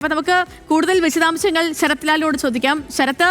അപ്പോൾ നമുക്ക് കൂടുതൽ വിശദാംശങ്ങൾ ശരത്ലാലിനോട് ചോദിക്കാം. ശരത്ത്,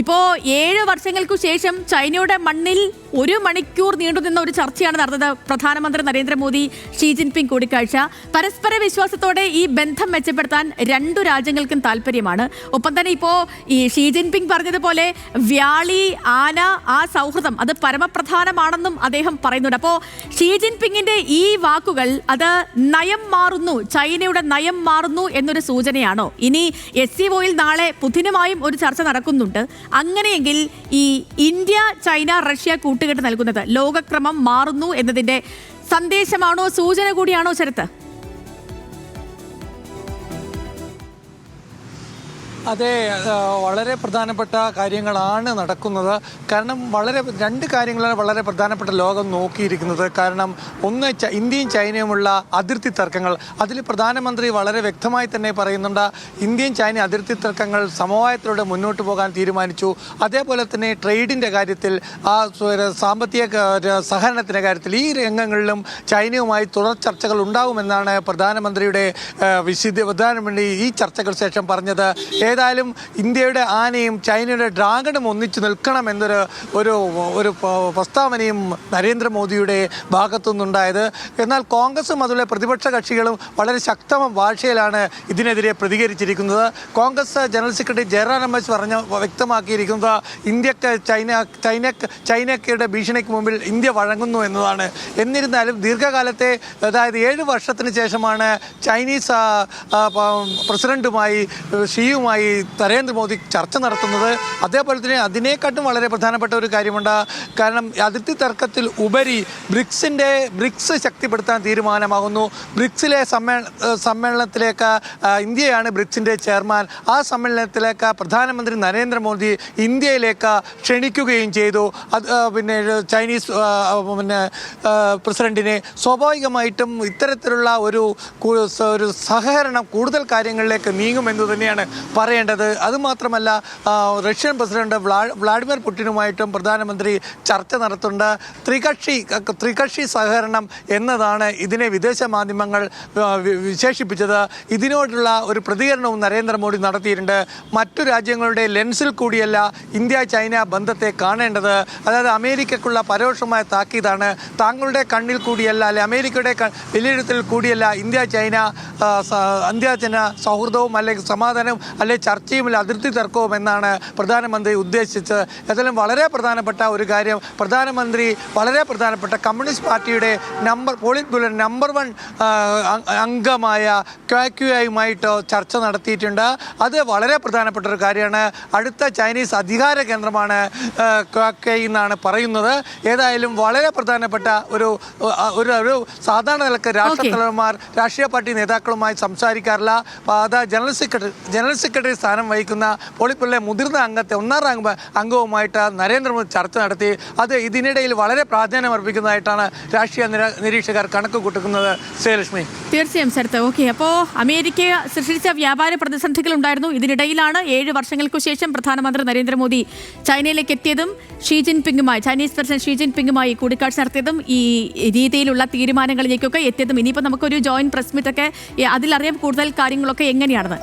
ഇപ്പോൾ 7 വർഷങ്ങൾക്കു ശേഷം ചൈനയുടെ മണ്ണിൽ 1 മണിക്കൂർ നീണ്ടുനിന്ന ഒരു ചർച്ചയാണ് നടന്നത്. പ്രധാനമന്ത്രി നരേന്ദ്രമോദി ഷീ ജിൻപിങ് കൂടിക്കാഴ്ച. പരസ്പര വിശ്വാസത്തോടെ ഈ ബന്ധം മെച്ചപ്പെടുത്താൻ 2 രാജ്യങ്ങൾക്കും താല്പര്യമാണ്. ഒപ്പം തന്നെ ഇപ്പോൾ ഈ ഷീ ജിൻപിങ് പറഞ്ഞതുപോലെ വ്യാളി ആന ആ സൗഹൃദം അത് പരമപ്രധാനമാണെന്നും അദ്ദേഹം പറയുന്നുണ്ട്. അപ്പോൾ ഷീ ജിൻപിങ്ങിന്റെ ഈ വാക്കുകൾ അത് നയം മാറുന്നു, ചൈനയുടെ നയം മാറുന്നു എന്നൊരു സൂചനയാണ്. ഇനി SCOയിൽ നാളെ ബുധനുമായും ഒരു ചർച്ച നടക്കുന്നുണ്ട്. അങ്ങനെയെങ്കിൽ ഈ ഇന്ത്യ ചൈന റഷ്യ കൂട്ടുകെട്ട് നൽകുന്നത് ലോകക്രമം മാറുന്നു എന്നതിന്റെ സന്ദേശമാണോ, സൂചന കൂടിയാണോ ശരത്ത്? അതെ, വളരെ പ്രധാനപ്പെട്ട കാര്യങ്ങളാണ് നടക്കുന്നത്. കാരണം രണ്ട് കാര്യങ്ങളാണ് വളരെ പ്രധാനപ്പെട്ട ലോകം നോക്കിയിരിക്കുന്നത്. കാരണം ഒന്ന്, ഇന്ത്യയും ചൈനയുമുള്ള അതിർത്തി തർക്കങ്ങൾ. അതിൽ പ്രധാനമന്ത്രി വളരെ വ്യക്തമായി തന്നെ പറയുന്നുണ്ട്, ഇന്ത്യയും ചൈന അതിർത്തി തർക്കങ്ങൾ സമവായത്തിലൂടെ മുന്നോട്ട് പോകാൻ തീരുമാനിച്ചു. അതേപോലെ തന്നെ ട്രേഡിൻ്റെ കാര്യത്തിൽ, സാമ്പത്തിക സഹകരണത്തിൻ്റെ കാര്യത്തിൽ ഈ രംഗങ്ങളിലും ചൈനയുമായി തുടർ ചർച്ചകൾ ഉണ്ടാകുമെന്നാണ് പ്രധാനമന്ത്രി ഈ ചർച്ചകൾ ശേഷം പറഞ്ഞത്. ഏതായാലും ഇന്ത്യയുടെ ആനയും ചൈനയുടെ ഡ്രാഗണും ഒന്നിച്ചു നിൽക്കണം എന്നൊരു ഒരു പ്രസ്താവനയും നരേന്ദ്രമോദിയുടെ ഭാഗത്തുനിന്നുണ്ടായത്. എന്നാൽ കോൺഗ്രസും അതുപോലെ പ്രതിപക്ഷ കക്ഷികളും വളരെ ശക്തമായ ഭാഷയിലാണ് ഇതിനെതിരെ പ്രതികരിച്ചിരിക്കുന്നത്. കോൺഗ്രസ് ജനറൽ സെക്രട്ടറി ജയറാം രമേശ് വ്യക്തമാക്കിയിരിക്കുന്നത് ഇന്ത്യക്ക് ചൈനയുടെ ഭീഷണിക്ക് മുമ്പിൽ ഇന്ത്യ വഴങ്ങുന്നു എന്നതാണ്. എന്നിരുന്നാലും ദീർഘകാലത്തെ, അതായത് 7 വർഷത്തിന് ശേഷമാണ് ചൈനീസ് പ്രസിഡന്റുമായി ഷിയുമായി നരേന്ദ്രമോദി ചർച്ച നടത്തുന്നത്. അതേപോലെ തന്നെ അതിനേക്കാട്ടും വളരെ പ്രധാനപ്പെട്ട ഒരു കാര്യമുണ്ട്. കാരണം അതിർത്തി തർക്കത്തിൽ ഉപരി ബ്രിക്സ് ശക്തിപ്പെടുത്താൻ തീരുമാനമാകുന്നു. ബ്രിക്സിലെ സമ്മേളനത്തിലേക്ക് ഇന്ത്യയാണ് ബ്രിക്സിൻ്റെ ചെയർമാൻ. ആ സമ്മേളനത്തിലേക്ക് പ്രധാനമന്ത്രി നരേന്ദ്രമോദി ഇന്ത്യയിലേക്ക് ക്ഷണിക്കുകയും ചെയ്തു. പിന്നെ ചൈനീസ് പ്രസിഡന്റിനെ സ്വാഭാവികമായിട്ടും ഇത്തരത്തിലുള്ള ഒരു സഹകരണം കൂടുതൽ കാര്യങ്ങളിലേക്ക് നീങ്ങുമെന്ന് തന്നെയാണ് പറയേണ്ടത്. അതുമാത്രമല്ല, റഷ്യൻ പ്രസിഡന്റ് വ്ളാഡിമിർ പുടിനുമായിട്ടും പ്രധാനമന്ത്രി ചർച്ച നടത്തുന്നുണ്ട്. ത്രികക്ഷി സഹകരണം എന്നതാണ് ഇതിനെ വിദേശ മാധ്യമങ്ങൾ വിശേഷിപ്പിച്ചത്. ഇതിനോടുള്ള ഒരു പ്രതികരണവും നരേന്ദ്രമോദി നടത്തിയിട്ടുണ്ട്. മറ്റു രാജ്യങ്ങളുടെ ലെൻസിൽ കൂടിയല്ല ഇന്ത്യ ചൈന ബന്ധത്തെ കാണേണ്ടത്. അതായത് അമേരിക്കക്കുള്ള പരോക്ഷമായ താക്കീതാണ്. താങ്കളുടെ കണ്ണിൽ കൂടിയല്ല, അല്ലെ അമേരിക്കയുടെ വിലയിരുത്തൽ കൂടിയല്ല ഇന്ത്യ ചൈന സൗഹൃദവും അല്ലെങ്കിൽ സമാധാനവും അല്ലെ ചർച്ചയുമില്ല അതിർത്തി തർക്കവും എന്നാണ് പ്രധാനമന്ത്രി ഉദ്ദേശിച്ചത്. ഏതായാലും വളരെ പ്രധാനപ്പെട്ട ഒരു കാര്യം, പ്രധാനമന്ത്രി വളരെ പ്രധാനപ്പെട്ട കമ്മ്യൂണിസ്റ്റ് പാർട്ടിയുടെ പോളിറ്റ് ബ്യൂറോ നമ്പർ 1 അംഗമായ ക്വാക്യുമായിട്ട് ചർച്ച നടത്തിയിട്ടുണ്ട്. അത് വളരെ പ്രധാനപ്പെട്ട ഒരു കാര്യമാണ്. അടുത്ത ചൈനീസ് അധികാര കേന്ദ്രമാണ് ക്വാക്യു എന്നാണ് പറയുന്നത്. ഏതായാലും വളരെ പ്രധാനപ്പെട്ട ഒരു സാധാരണ നിലക്ക് രാഷ്ട്രത്തലവന്മാർ രാഷ്ട്രീയ പാർട്ടി നേതാക്കളുമായി സംസാരിക്കാറില്ല. അത് ജനറൽ സെക്രട്ടറി സ്ഥാനം വഹിക്കുന്ന പോളിറ്റ് ബ്യൂറോയിലെ മുതിർന്ന അംഗത്തെ 1ാം റാങ്ക് അംഗവുമായിട്ട് നരേന്ദ്രമോദി ചർച്ച നടത്തി. അത് ഇതിനിടയിൽ വളരെ പ്രാധാന്യം അർപ്പിക്കുന്നതായിട്ടാണ് രാഷ്ട്രീയ നിരീക്ഷകർ കണക്ക് കൂട്ടുന്നത്. ശ്രീലക്ഷ്മി, തീർച്ചയായും ശരത്ത്. ഓക്കെ, അപ്പോൾ അമേരിക്ക സൃഷ്ടിച്ച വ്യാപാര പ്രതിസന്ധികൾ ഉണ്ടായിരുന്നു. ഇതിനിടയിലാണ് 7 വർഷങ്ങൾക്കു ശേഷം പ്രധാനമന്ത്രി നരേന്ദ്രമോദി ചൈനയിലേക്ക് എത്തിയതും ചൈനീസ് പ്രസിഡന്റ് ഷീ ജിൻപിങ്ങുമായി കൂടിക്കാഴ്ച നടത്തിയതും ഈ രീതിയിലുള്ള തീരുമാനങ്ങളിലേക്കൊക്കെ എത്തിയതും. ഇനിയിപ്പോൾ നമുക്കൊരു ജോയിന്റ് പ്രസ് മീറ്റ് ഒക്കെ അതിലറിയാം കൂടുതൽ കാര്യങ്ങളൊക്കെ എങ്ങനെയാണെന്ന്.